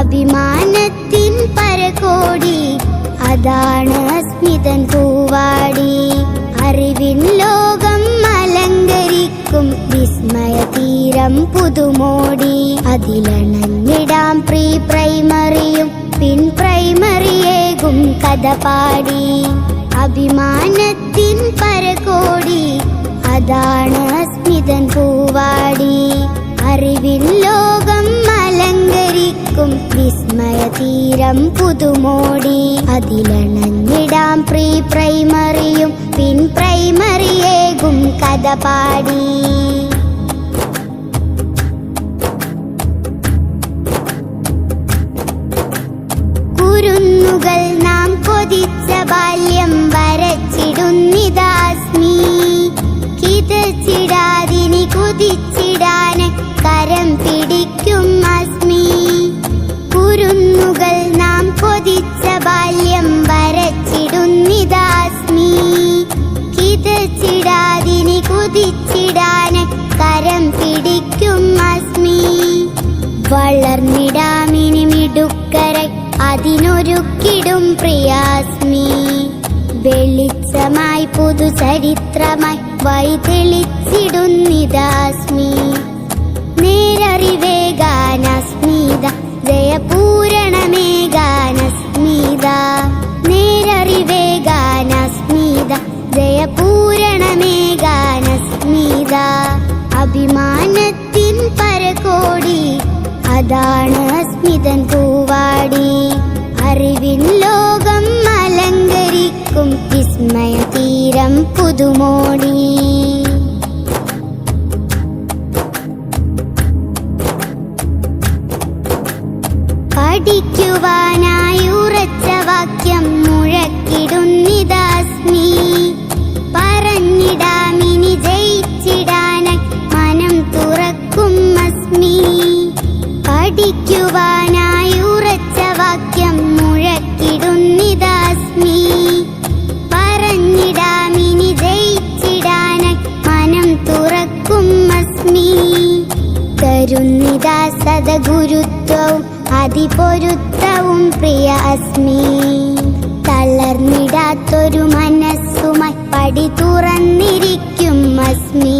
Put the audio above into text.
അഭിമാനത്തിൻ പരകോടി അതാണ് അസ്മിതൻ പൂവാടി. അറിവിൻ ലോകം അലങ്കരിക്കും വിസ്മയ തീരം പുതുമോടി. അതിലണഞ്ഞിടാം പ്രീ പ്രൈമറിയും പിൻ പ്രൈമറിയേകും കഥ പാടി. അഭിമാനത്തിൻ പരകോടി അതാണ് അസ്മിതൻ പൂവാടി. അറിവിൻ ലോകം അലങ്കരിക്കും വിസ്മയ തീരം പുതുമോടി. അതിലണഞ്ഞിടാം പ്രീ പ്രൈമറിയും പിൻ പ്രൈമറിയേകും കഥ പാടി. കുരുന്നുകൾ നാം കൊതിച്ച ബാല്യം വരച്ചിടുന്നിതാസ്മി. കിതച്ചിടാതിനി കുതിച്ചിടാന് കരം പിടിക്കും അസ്മി. കുരുന്നുകൾ നാം കൊതിച്ച ബാല്യം വരച്ചിടുന്നിതാസ്മി. കിതച്ചിടാതിനി കുതിച്ചിടാന് കരം പിടിക്കും അസ്മി. വളർന്നിടാമിനി മിടുക്കരെ അതിനൊരുക്കിടും പ്രിയാസ്മി. വെളിച്ചമായി പുതുചരിത്രമായി വഴിതെളിച്ചിടുന്നിതാസ്മി. നേരറിവേഗാനസ്മിത ജയപൂരണമേഗാനസ്മിത. നേരറിവേഗാനസ്മിത ജയപൂരണമേഗാനസ്മിത. അഭിമാനത്തിൻ പരകോടി അതാണ് അസ്മിതൻ പൂവാടി. അറിവിൻ ലോകം അലങ്കരിക്കും വിസ്മയ തീരം പുതുമോടി. പഠിക്കുവാനായി ഉറച്ച വാക്യം മുഴക്കിടുന്നിതാസ്മി. പറഞ്ഞിടാമിനി ജയിച്ചിടാനായി മനം തുറക്കും അസ്മി. പഠിക്കുവാനായി ഉറച്ച വാക്യം മുഴക്കിടുന്നിതാസ്മി. പറഞ്ഞിടാമിനി ജയിച്ചിടാനായി മനം തുറക്കും അസ്മി. തരുന്നിതാ സദഗുരുത്വവും അതിപൊരുത്തവും പ്രിയ അസ്മി. തളർന്നിടാത്തൊരു മനസ്സുമായി പടി തുറന്നിരിക്കും അസ്മി.